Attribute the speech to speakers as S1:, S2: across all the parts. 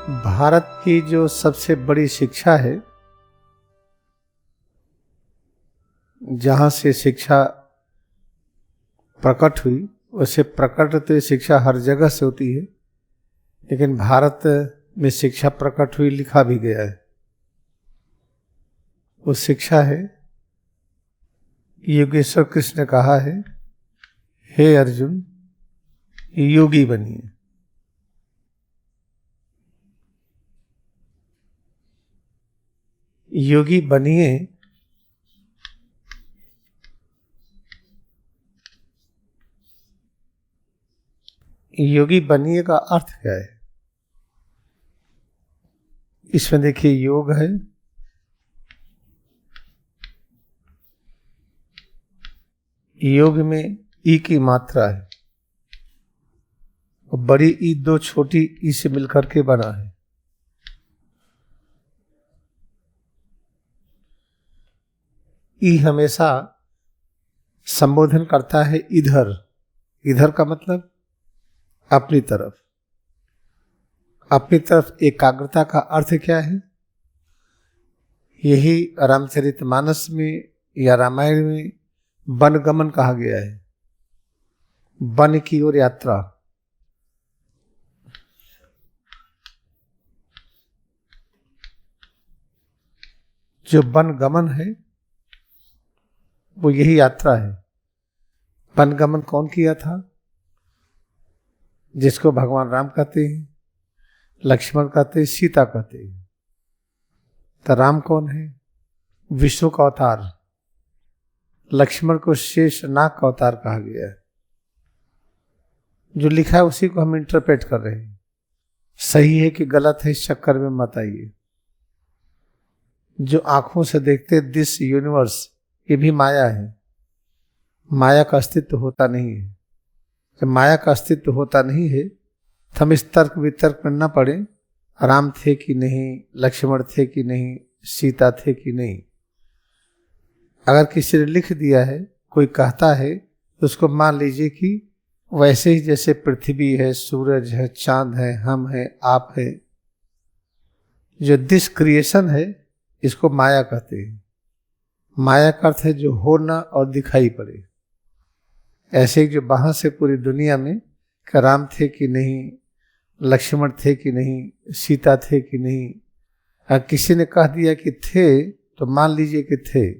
S1: भारत की जो सबसे बड़ी शिक्षा है, जहाँ से शिक्षा प्रकट हुई, वैसे प्रकट तो शिक्षा हर जगह से होती है, लेकिन भारत में शिक्षा प्रकट हुई लिखा भी गया है। वो शिक्षा है, योगेश्वर कृष्ण ने कहा है, हे अर्जुन योगी बनिए। योगी बनिए योगी बनिए का अर्थ क्या है? इसमें देखिए, योग है, योग में ई की मात्रा है और बड़ी ई दो छोटी ई से मिलकर के बना है। ई हमेशा संबोधन करता है इधर। इधर का मतलब अपनी तरफ। अपनी तरफ एकाग्रता का अर्थ क्या है? यही रामचरितमानस में या रामायण में वनगमन कहा गया है, वन की ओर यात्रा। जो वनगमन है वो यही यात्रा है। वनगमन कौन किया था? जिसको भगवान राम कहते हैं, लक्ष्मण कहते हैं, सीता कहते हैं। तो राम कौन है? विष्णु का अवतार। लक्ष्मण को शेष नाग का अवतार कहा गया है। जो लिखा है उसी को हम इंटरप्रेट कर रहे हैं। सही है कि गलत है, इस चक्कर में मत आइए। जो आंखों से देखते दिस यूनिवर्स, ये भी माया है। माया का अस्तित्व होता नहीं है। जब माया का अस्तित्व होता नहीं है तो हम इस तर्क वितर्क में न पड़े, राम थे कि नहीं, लक्ष्मण थे कि नहीं, सीता थे कि नहीं। अगर किसी ने लिख दिया है, कोई कहता है, तो उसको मान लीजिए कि वैसे ही जैसे पृथ्वी है, सूरज है, चांद है, हम है, आप है। जो दिस क्रिएशन है, इसको माया कहते हैं। माया का अर्थ है जो होना और दिखाई पड़े। ऐसे जो बाहर से पूरी दुनिया में राम थे कि नहीं, लक्ष्मण थे कि नहीं, सीता थे कि नहीं, अगर किसी ने कह दिया कि थे तो मान लीजिए कि थे।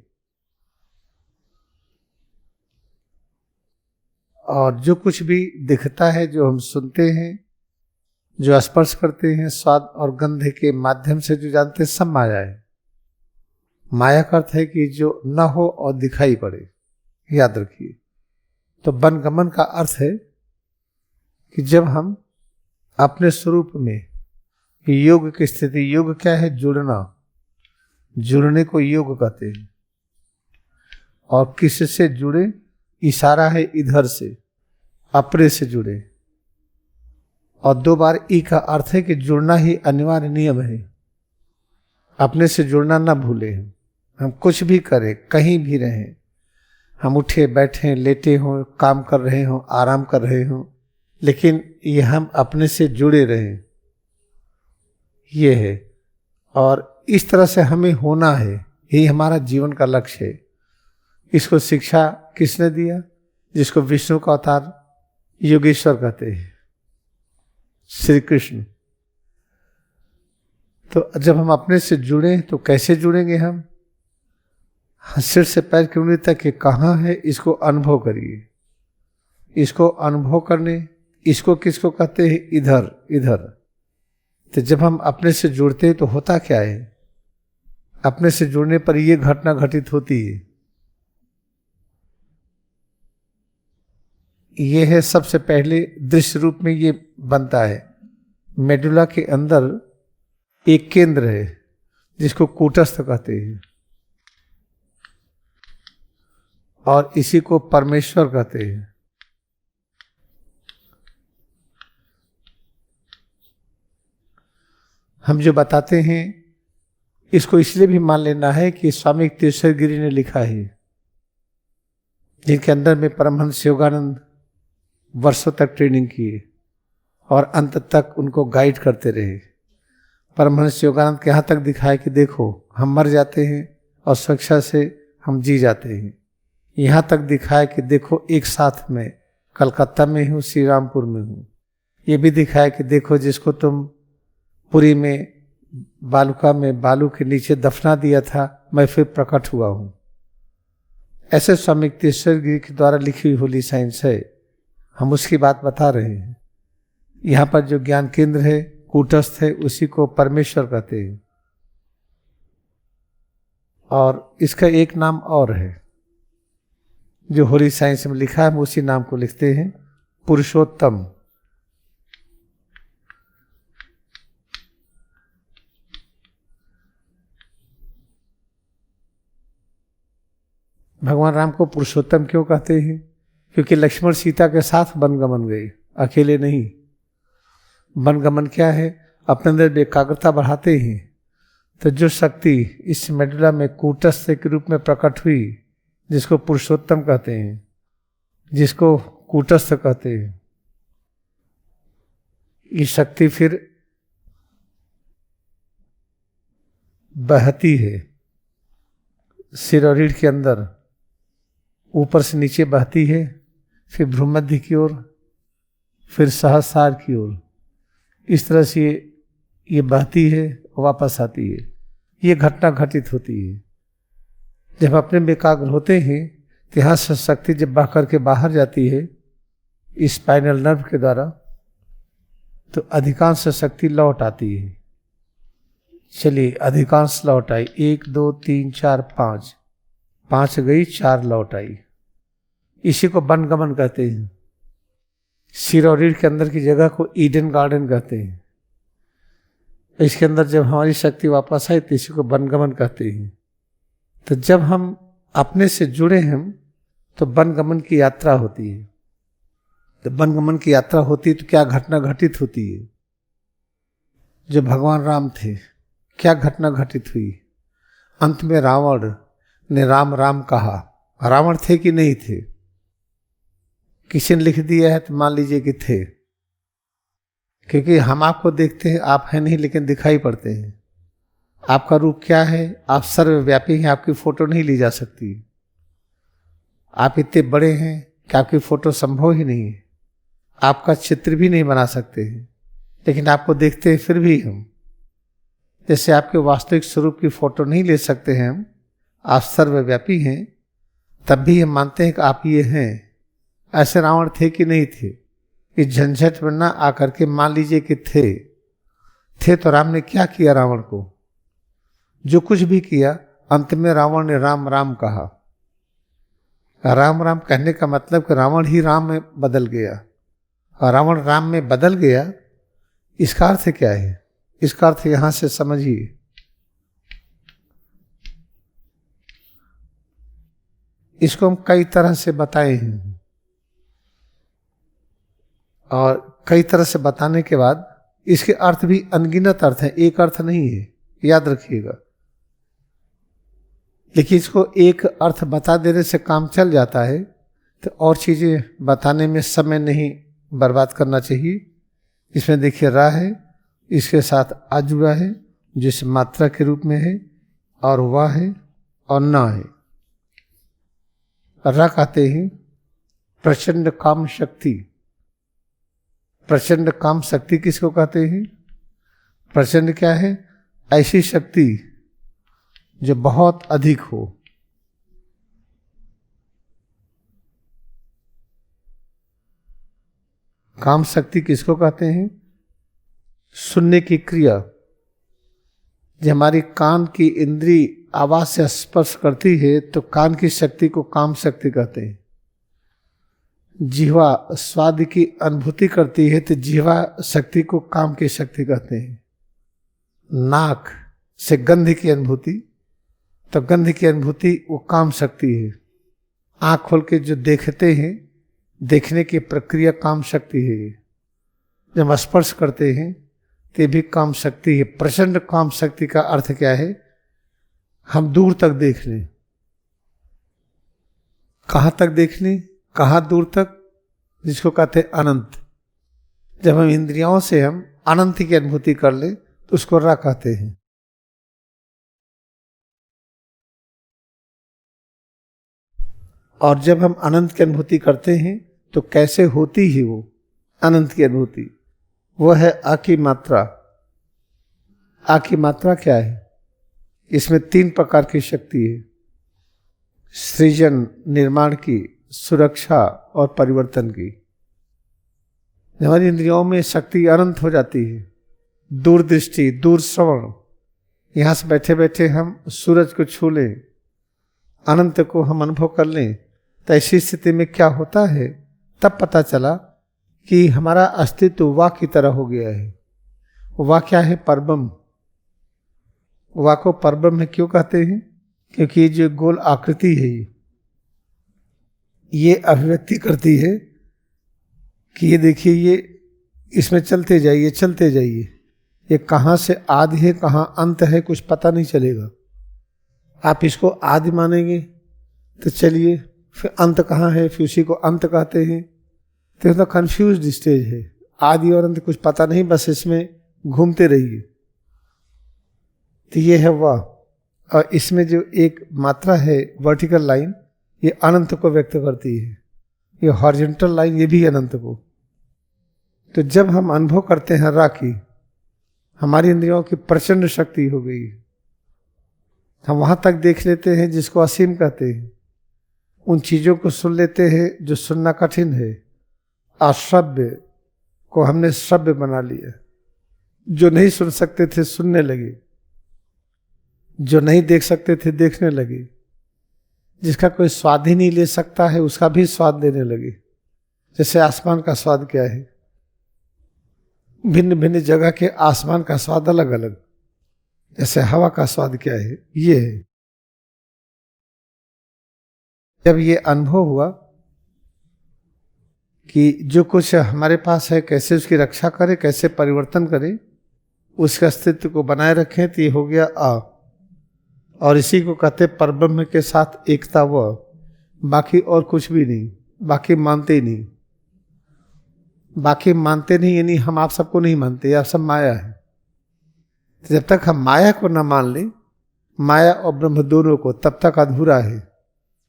S1: और जो कुछ भी दिखता है, जो हम सुनते हैं, जो स्पर्श करते हैं, स्वाद और गंध के माध्यम से जो जानते हैं, सब माया है। माया का अर्थ है कि जो न हो और दिखाई पड़े। याद रखिए। तो वनगमन का अर्थ है कि जब हम अपने स्वरूप में योग की स्थिति, योग क्या है? जुड़ना। जुड़ने को योग कहते हैं। और किससे जुड़े? इशारा है इधर से, अपने से जुड़े। और दो बार ई का अर्थ है कि जुड़ना ही अनिवार्य नियम है। अपने से जुड़ना ना भूले। हम कुछ भी करें, कहीं भी रहें, हम उठे बैठे लेटे हों, काम कर रहे हों, आराम कर रहे हों, लेकिन ये हम अपने से जुड़े रहें, ये है। और इस तरह से हमें होना है, यही हमारा जीवन का लक्ष्य है। इसको शिक्षा किसने दिया? जिसको विष्णु का अवतार योगेश्वर कहते हैं, श्री कृष्ण। तो जब हम अपने से जुड़े तो कैसे जुड़ेंगे? हम सिर से पैर की उंगली तक ये कहाँ है, इसको अनुभव करिए। इसको अनुभव करने, इसको किसको कहते हैं? इधर। इधर। तो जब हम अपने से जुड़ते हैं तो होता क्या है? अपने से जुड़ने पर ये घटना घटित होती है। ये है सबसे पहले दृश्य रूप में ये बनता है। मेडुला के अंदर एक केंद्र है जिसको कूटस्थ कहते हैं, और इसी को परमेश्वर कहते हैं। हम जो बताते हैं इसको इसलिए भी मान लेना है कि स्वामी तीर्थेश्वर गिरी ने लिखा है, जिनके अंदर में परमहंस योगानंद वर्षों तक ट्रेनिंग किए और अंत तक उनको गाइड करते रहे। परमहंस योगानंद के यहाँ तक दिखाया कि देखो हम मर जाते हैं और स्वेच्छा से हम जी जाते हैं। यहाँ तक दिखाया कि देखो एक साथ में कलकत्ता में हूँ, श्री रामपुर में हूँ। ये भी दिखाया कि देखो जिसको तुम पुरी में बालुका में बालू के नीचे दफना दिया था, मैं फिर प्रकट हुआ हूँ। ऐसे स्वामी तेश्वर गिरी के द्वारा लिखी हुई होली साइंस है, हम उसकी बात बता रहे हैं। यहाँ पर जो ज्ञान केंद्र है, कूटस्थ है, उसी को परमेश्वर कहते हैं। और इसका एक नाम और है जो होली साइंस में लिखा है, हम उसी नाम को लिखते हैं, पुरुषोत्तम। भगवान राम को पुरुषोत्तम क्यों कहते हैं? क्योंकि लक्ष्मण सीता के साथ वनगमन गए, अकेले नहीं। वनगमन क्या है? अपने अंदर एकाग्रता बढ़ाते हैं। तो जो शक्ति इस मेडुला में कूटस्थ के रूप में प्रकट हुई, जिसको पुरुषोत्तम कहते हैं, जिसको कूटस्थ कहते हैं, ये शक्ति फिर बहती है सिर और रीढ़ के अंदर, ऊपर से नीचे बहती है, फिर भ्रूमध्य की ओर, फिर सहस्रार की ओर। इस तरह से ये बहती है, वापस आती है। ये घटना घटित होती है जब अपने में एकाग्र होते हैं। तो यहाँ से शक्ति जब बह करके बाहर जाती है स्पाइनल नर्व के द्वारा, तो अधिकांश शक्ति लौट आती है। चलिए, अधिकांश लौट आई, 1 2 3 4 5, 5 गई, 4 लौट आई। इसी को वनगमन कहते हैं। सिर और रीढ़ के अंदर की जगह को ईडन गार्डन कहते हैं। इसके अंदर जब हमारी शक्ति वापस आई तो इसी को वनगमन कहते हैं। तो जब हम अपने से जुड़े हैं तो वनगमन की यात्रा होती है। तो वनगमन की यात्रा होती है तो क्या घटना घटित होती है? जो भगवान राम थे, क्या घटना घटित हुई? अंत में रावण ने राम राम कहा। रावण थे कि नहीं थे? किसी ने लिख दिया है तो मान लीजिए कि थे, क्योंकि हम आपको देखते हैं, आप हैं नहीं लेकिन दिखाई पड़ते हैं। आपका रूप क्या है? आप सर्वव्यापी हैं, आपकी फोटो नहीं ली जा सकती। आप इतने बड़े हैं कि आपकी फोटो संभव ही नहीं है। आपका चित्र भी नहीं बना सकते हैं, लेकिन आपको देखते हैं फिर भी हम। जैसे आपके वास्तविक स्वरूप की फोटो नहीं ले सकते हैं हम, आप सर्वव्यापी हैं, तब भी हम मानते हैं कि आप ये हैं। ऐसे रावण थे कि नहीं थे? इस झंझट में ना आकर के मान लीजिए कि थे तो राम ने क्या किया? रावण को जो कुछ भी किया, अंत में रावण ने राम राम कहा। राम राम कहने का मतलब कि रावण ही राम में बदल गया, और रावण राम में बदल गया। इसका अर्थ क्या है? इसका अर्थ यहां से समझिए। इसको हम कई तरह से बताए हैं, और कई तरह से बताने के बाद इसके अर्थ भी अनगिनत अर्थ हैं, एक अर्थ नहीं है, याद रखिएगा। लेकिन इसको एक अर्थ बता देने से काम चल जाता है, तो और चीजें बताने में समय नहीं बर्बाद करना चाहिए। इसमें देखिए रा है, इसके साथ आ जुड़ा है जिस मात्रा के रूप में है, और वह है और ना है। रा कहते हैं प्रचंड काम शक्ति। प्रचंड काम शक्ति किसको कहते हैं? प्रचंड क्या है? ऐसी शक्ति जो बहुत अधिक हो। काम शक्ति किसको कहते हैं? सुनने की क्रिया। जब हमारी कान की इंद्री आवाज से स्पर्श करती है तो कान की शक्ति को काम शक्ति कहते हैं। जिह्वा स्वाद की अनुभूति करती है तो जिह्वा शक्ति को काम की शक्ति कहते हैं। नाक से गंध की अनुभूति, तो गंध की अनुभूति वो काम शक्ति है। आँख खोल के जो देखते हैं, देखने की प्रक्रिया काम शक्ति है। जब स्पर्श करते हैं तो भी काम शक्ति है। प्रचंड काम शक्ति का अर्थ क्या है? हम दूर तक देख लें। कहाँ तक देख लें? कहाँ दूर तक? जिसको कहते हैं अनंत। जब हम इंद्रियों से हम अनंत की अनुभूति कर लें तो उसको रा कहते हैं। और जब हम अनंत की अनुभूति करते हैं तो कैसे होती है वो अनंत की अनुभूति? वो है आ की मात्रा। आ की मात्रा क्या है? इसमें 3 प्रकार की शक्ति है, सृजन निर्माण की, सुरक्षा और परिवर्तन की। हमारी इंद्रियों में शक्ति अनंत हो जाती है, दूरदृष्टि, दूर श्रवण। यहां से बैठे बैठे हम सूरज को छू लें, अनंत को हम अनुभव कर लें, तो ऐसी स्थिति में क्या होता है? तब पता चला कि हमारा अस्तित्व वाह की तरह हो गया है। वाह क्या है? परब्रह्म। वाह को परब्रह्म क्यों कहते हैं? क्योंकि ये जो गोल आकृति है ये अभिव्यक्ति करती है कि ये देखिए, ये इसमें चलते जाइए चलते जाइए, ये कहाँ से आदि है कहाँ अंत है कुछ पता नहीं चलेगा। आप इसको आदि मानेंगे तो चलिए, फिर अंत कहाँ है, फिर उसी को अंत कहते हैं, तो इतना कंफ्यूज्ड स्टेज है। आदि और अंत कुछ पता नहीं, बस इसमें घूमते रहिए। तो ये है वाह। और इसमें जो एक मात्रा है वर्टिकल लाइन, ये अनंत को व्यक्त करती है। ये हॉरिजॉन्टल लाइन, ये भी अनंत को। तो जब हम अनुभव करते हैं रा की, हमारी इंद्रियों की प्रचंड शक्ति हो गई। हम वहां तक देख लेते हैं जिसको असीम कहते हैं, उन चीजों को सुन लेते हैं जो सुनना कठिन है। अश्रव्य को हमने श्रव्य बना लिया, जो नहीं सुन सकते थे सुनने लगे, जो नहीं देख सकते थे देखने लगे, जिसका कोई स्वाद ही नहीं ले सकता है उसका भी स्वाद लेने लगे। जैसे आसमान का स्वाद क्या है, भिन्न भिन्न जगह के आसमान का स्वाद अलग अलग। जैसे हवा का स्वाद क्या है, ये है। जब ये अनुभव हुआ कि जो कुछ हमारे पास है कैसे उसकी रक्षा करें, कैसे परिवर्तन करें, उसके अस्तित्व को बनाए रखें, तो ये हो गया आ। और इसी को कहते परब्रह्म के साथ एकता। व बाकी और कुछ भी नहीं, बाकी मानते ही नहीं। बाकी मानते नहीं यानी हम आप सबको नहीं मानते, आप सब माया है। तो जब तक हम माया को न मान लें, माया और ब्रह्म दोनों को, तब तक अधूरा है।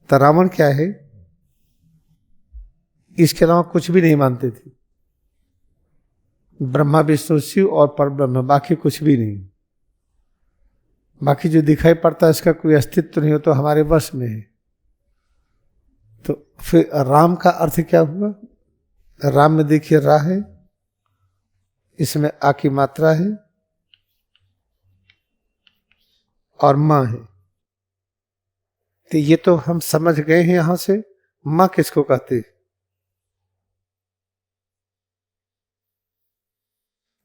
S1: तो रावण क्या है? इसके अलावा कुछ भी नहीं मानते थे। ब्रह्मा विष्णु शिव और परब्रह्म, बाकी कुछ भी नहीं। बाकी जो दिखाई पड़ता है इसका कोई अस्तित्व नहीं हो, तो हमारे वश में है। तो फिर राम का अर्थ क्या हुआ? राम में देखिए रा है, इसमें आ की मात्रा है और मां है। तो ये तो हम समझ गए हैं। यहां से मां किसको कहते हैं?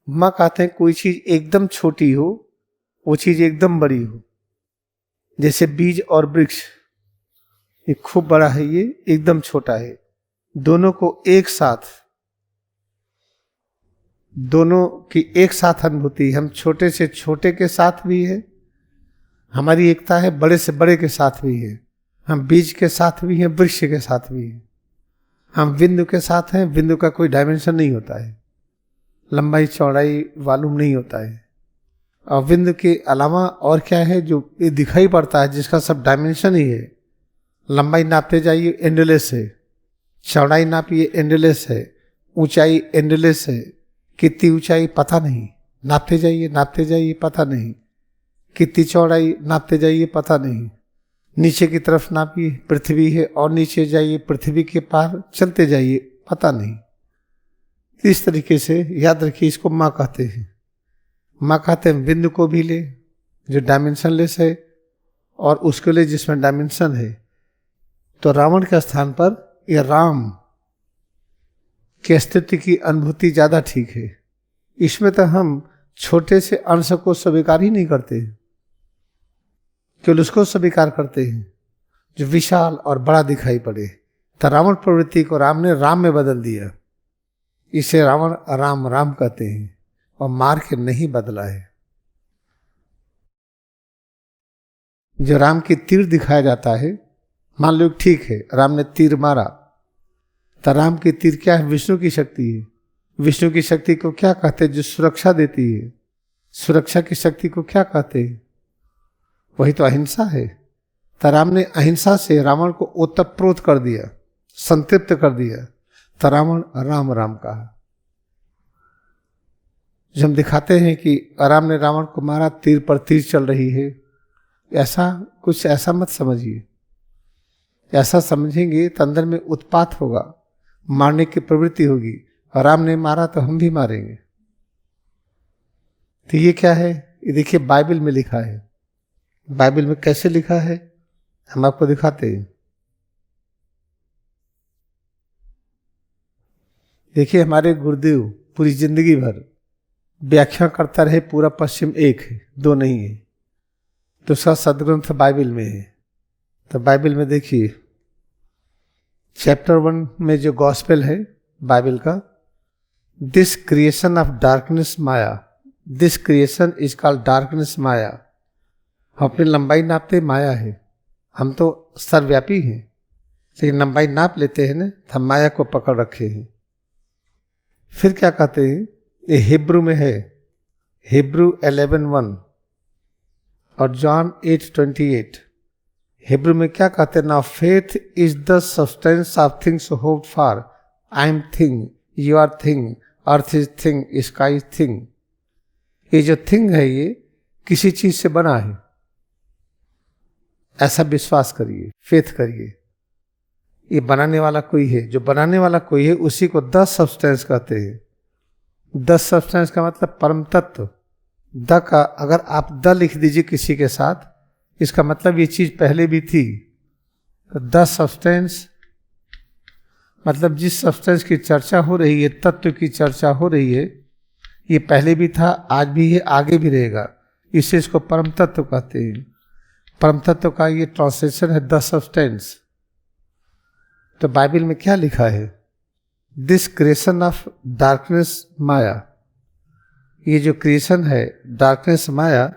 S1: मां कहते हैं कोई चीज एकदम छोटी हो, वो चीज एकदम बड़ी हो। जैसे बीज और वृक्ष, ये खूब बड़ा है, ये एकदम छोटा है। दोनों को एक साथ, दोनों की एक साथ अनुभूति। हम छोटे से छोटे के साथ भी है, हमारी एकता है, बड़े से बड़े के साथ भी है। हम बीज के साथ भी हैं, वृक्ष के साथ भी हैं। हम बिंदु के साथ हैं, बिंदु का कोई डायमेंशन नहीं होता है, लंबाई चौड़ाई मालूम नहीं होता है। और बिंदु के अलावा और क्या है जो ये दिखाई पड़ता है, जिसका सब डायमेंशन ही है। लंबाई नापते जाइए एंडलेस है, चौड़ाई नापिए एंडलेस है, ऊंचाई एंडलेस है। कितनी ऊंचाई पता नहीं, नापते जाइए पता नहीं। कितनी चौड़ाई नापते जाइए पता नहीं। नीचे की तरफ नापिए पृथ्वी है, और नीचे जाइए पृथ्वी के पार चलते जाइए पता नहीं। इस तरीके से याद रखिए, इसको मां कहते हैं। मां कहते हैं बिंदु को भी ले जो डायमेंशनलेस है, और उसके लिए जिसमें डायमेंशन है। तो रावण के स्थान पर यह राम के अस्तित्व की अनुभूति ज्यादा ठीक है। इसमें तो हम छोटे से अंश को स्वीकार ही नहीं करते, केवल उसको स्वीकार करते हैं जो विशाल और बड़ा दिखाई पड़े। तो रावण प्रवृत्ति को राम ने राम में बदल दिया। इसे रावण राम राम कहते हैं, और मार के नहीं बदला है। जो राम की तीर दिखाया जाता है, मान लो ठीक है राम ने तीर मारा, तो राम की तीर क्या है? विष्णु की शक्ति है। विष्णु की शक्ति को क्या कहते हैं? जो सुरक्षा देती है, सुरक्षा की शक्ति को क्या कहते हैं? वही तो अहिंसा है। तो राम ने अहिंसा से रावण को ओतप्रोत कर दिया, संतृप्त कर दिया, तो रावण राम राम कहा। जब हम दिखाते हैं कि राम ने रावण को मारा, तीर पर तीर चल रही है, ऐसा कुछ ऐसा मत समझिए। ऐसा समझेंगे तो अंदर में उत्पात होगा, मारने की प्रवृत्ति होगी। राम ने मारा तो हम भी मारेंगे। तो ये क्या है? ये देखिए बाइबल में लिखा है। बाइबल में कैसे लिखा है हम आपको दिखाते हैं। देखिए हमारे गुरुदेव पूरी जिंदगी भर व्याख्या करता रहे, पूरा पश्चिम एक है, दो नहीं है। तो उसका सदग्रंथ बाइबल में है। तो बाइबल में देखिए चैप्टर 1 में जो गॉस्पेल है बाइबल का, this creation of darkness maya, this creation is called darkness maya. हम अपनी लंबाई नापते माया है, हम तो सर्वव्यापी हैं, लेकिन लंबाई नाप लेते हैं ना, हम माया को पकड़ रखे हैं। फिर क्या कहते हैं, ये हिब्रू में है, हिब्रू 11:1 और जॉन 8:28। हिब्रू में क्या कहते हैं? Now faith is the substance of things hoped for, I am thing, you are thing, earth is thing, sky is thing. ये जो थिंग है ये किसी चीज से बना है, ऐसा विश्वास करिए, फेथ करिए। ये बनाने वाला कोई है, जो बनाने वाला कोई है उसी को द सब्सटेंस कहते हैं। द सब्सटेंस का मतलब परम तत्व। द का अगर आप द लिख दीजिए किसी के साथ, इसका मतलब ये चीज पहले भी थी। तो द सब्सटेंस मतलब जिस सब्सटेंस की चर्चा हो रही है, तत्व की चर्चा हो रही है, ये पहले भी था, आज भी है, आगे भी रहेगा। इसे इसको परम तत्व कहते हैं। परम तत्व का ये ट्रांसलेशन है द सब्सटेंस। तो बाइबल में क्या लिखा है? दिस क्रिएशन ऑफ डार्कनेस माया, ये जो क्रिएशन है डार्कनेस माया,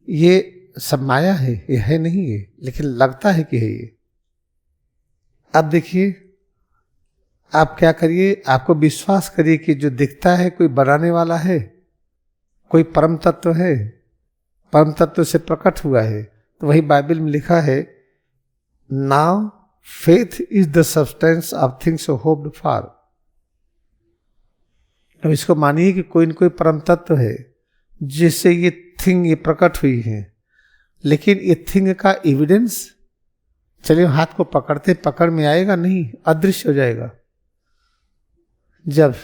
S1: ये सब माया है, ये है नहीं है, लेकिन लगता है कि है ये। अब देखिए आप क्या करिए, आपको विश्वास करिए कि जो दिखता है कोई बनाने वाला है, कोई परम तत्व है, परम तत्व से प्रकट हुआ है। तो वही बाइबल में लिखा है, now faith is the substance of things hoped for. अब इसको मानिए कि कोई न कोई परम तत्व है जिससे ये थिंग ये प्रकट हुई है, लेकिन ये थिंग का एविडेंस, चलिए हाथ को पकड़ते पकड़ में आएगा नहीं, अदृश्य हो जाएगा। जब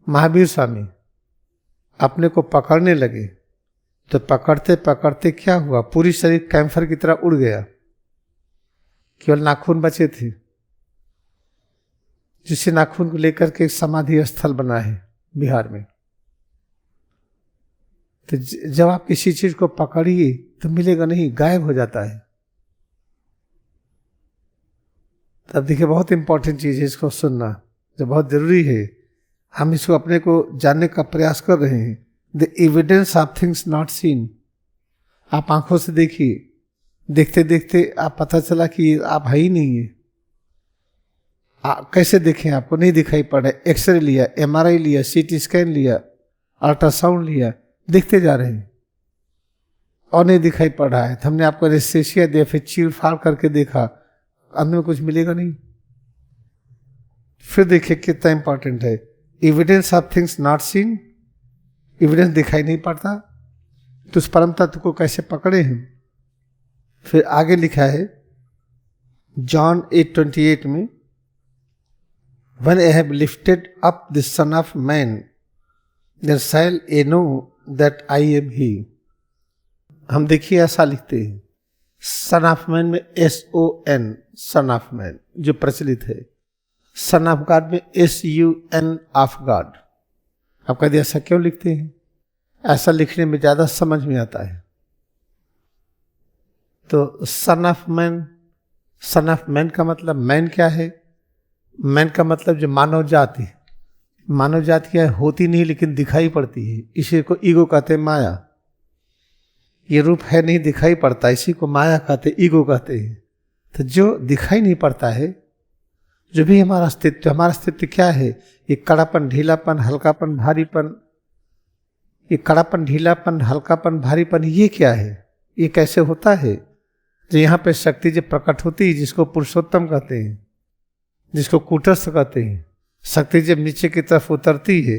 S1: महावीर स्वामी अपने को पकड़ने लगे तो पकड़ते पकड़ते क्या हुआ, पूरी शरीर कैंफर की तरह उड़ गया, केवल नाखून बचे थे, जिसे नाखून को लेकर के समाधि स्थल बना है बिहार में। तो जब आप किसी चीज को पकड़िए तो मिलेगा नहीं, गायब हो जाता है। तब देखिए बहुत इंपॉर्टेंट चीज है, इसको सुनना जो बहुत जरूरी है। हम इसको अपने को जानने का प्रयास कर रहे हैं। The evidence of things not seen. आप आंखों से देखिए, देखते देखते आप पता चला कि आप है ही नहीं है। कैसे देखें? आपको नहीं दिखाई पड़ रहा है। एक्सरे लिया, MRI लिया, CT स्कैन लिया, अल्ट्रासाउंड लिया, देखते जा रहे हैं और नहीं दिखाई पड़ रहा है। तो हमने आपको एनेस्थीसिया दिया, फिर चीर फाड़ करके देखा, अंदर में कुछ मिलेगा नहीं। फिर देखिए कितना इंपॉर्टेंट है, evidence of things not seen. Evidence दिखाई नहीं पड़ता तो उस परम तत्व को कैसे पकड़े हैं? फिर आगे लिखा है जॉन 8:28 में, When I have lifted up the Son of Man, then shall ye know that I am He। हम देखिए ऐसा लिखते हैं, सन ऑफ मैन में SON, सन ऑफ मैन जो प्रचलित है, सन ऑफ गॉड में SUN ऑफ गॉड। आप कहते ऐसा क्यों लिखते हैं? ऐसा लिखने में ज्यादा समझ में आता है। तो son of man, son of man का मतलब, मैन क्या है? मैन का मतलब जो मानव जाति, मानव जाति क्या होती नहीं लेकिन दिखाई पड़ती है, इसी को ईगो कहते हैं, माया। ये रूप है नहीं, दिखाई पड़ता, इसी को माया कहते हैं, ईगो कहते हैं। तो जो दिखाई नहीं पड़ता है, जो भी हमारा अस्तित्व क्या है? ये कड़ापन, ढीलापन, हल्कापन, भारीपन, ये कड़ापन, ढीलापन, हल्कापन, भारीपन, ये क्या है, ये कैसे होता है। जो यहाँ पे शक्ति जो प्रकट होती है, जिसको पुरुषोत्तम कहते हैं, जिसको कूटस्थ कहते हैं, शक्ति जब नीचे की तरफ उतरती है,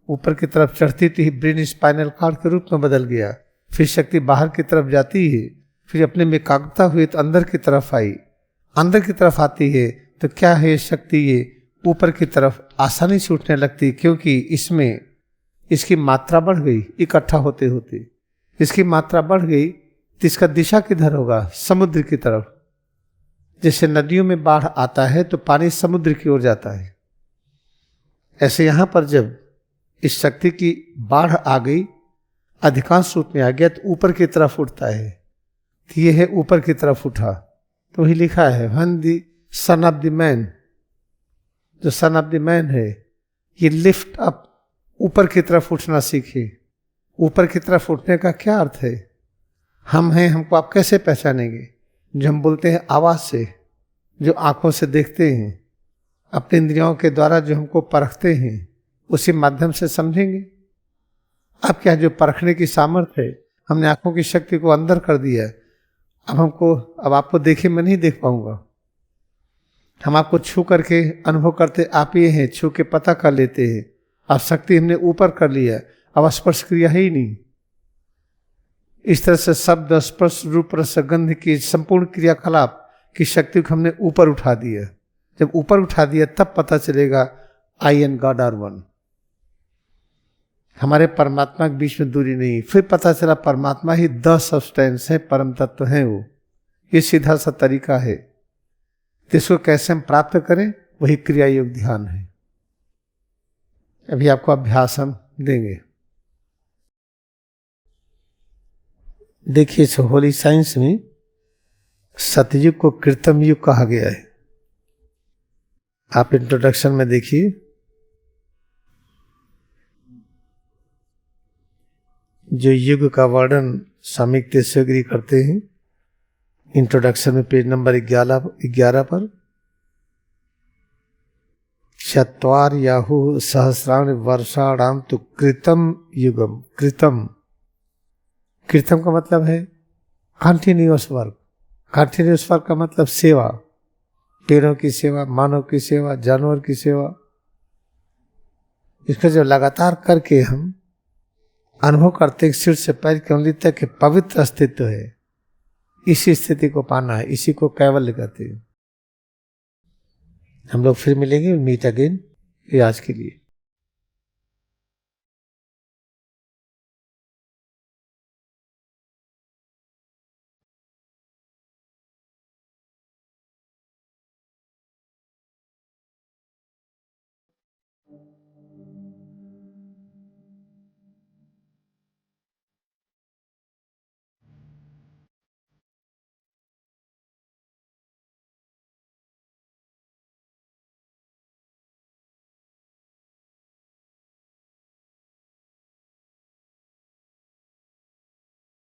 S1: ऊपर की तरफ चढ़ती थी, ब्रेन स्पाइनल कॉर्ड के रूप में बदल गया। फिर शक्ति बाहर की तरफ जाती है, फिर अपने में एकाग्रता हुई तो अंदर की तरफ आई, अंदर की तरफ आती है तो क्या है शक्ति, ये ऊपर की तरफ आसानी से उठने लगती, क्योंकि इसमें इसकी मात्रा बढ़ गई। इकट्ठा होते होते इसकी मात्रा बढ़ गई तो इसका दिशा किधर होगा, समुद्र की तरफ। जैसे नदियों में बाढ़ आता है तो पानी समुद्र की ओर जाता है, ऐसे यहाँ पर जब इस शक्ति की बाढ़ आ गई, अधिकांश रूप में आ गया, तो ऊपर की तरफ उठता है। तो ये है ऊपर की तरफ उठा, तो वही लिखा है when the son of the man, जो सन ऑफ द मैन है, ये लिफ्ट अप, ऊपर की तरफ उठना सीखे। ऊपर की तरफ उठने का क्या अर्थ है, हम हैं, हमको आप कैसे पहचानेंगे, जो हम बोलते हैं आवाज से, जो आंखों से देखते हैं, अपने इंद्रियों के द्वारा जो हमको परखते हैं, उसी माध्यम से समझेंगे। अब क्या, जो परखने की सामर्थ्य है, हमने आंखों की शक्ति को अंदर कर दिया है। अब आपको देखे मैं नहीं देख पाऊंगा, हम आपको छू करके अनुभव करते आप ये हैं, छू के पता कर लेते हैं। अब शक्ति हमने ऊपर कर लिया, अब स्पर्श क्रिया है ही नहीं। इस तरह से शब्द, स्पर्श, रूप, रस, गंध की संपूर्ण क्रियाकलाप की शक्ति को हमने ऊपर उठा दिया। जब ऊपर उठा दिया तब पता चलेगा आई एंड गॉड आर वन, हमारे परमात्मा के बीच में दूरी नहीं। फिर पता चला परमात्मा ही द सब्सटेंस है, परम तत्व है वो। ये सीधा सा तरीका है। तो इसको कैसे हम प्राप्त करें, वही क्रिया योग ध्यान है। अभी आपको अभ्यास हम देंगे। देखिए, इस होली साइंस में सतयुग को कृतम युग कहा गया है। आप इंट्रोडक्शन में देखिए, जो युग का वर्णन स्वामी तेजस्वी करते हैं इंट्रोडक्शन में पेज नंबर 11 पर, चत्वार याहु सहस्राणि वर्षाणाम तो कृतम युगम। कृतम, कृतम का मतलब है कंटिन्यूअस वर्क। कंटिन्यूअस वर्क का मतलब सेवा, पेड़ों की सेवा, मानव की सेवा, जानवर की सेवा। इसको जब लगातार करके हम अनुभव करते हैं, सिर से पैर की उंगली तक पवित्र अस्तित्व है, इसी स्थिति को पाना है, इसी को कैवल्य कहते हैं। हम लोग फिर मिलेंगे, मीट अगेन। ये आज के लिए।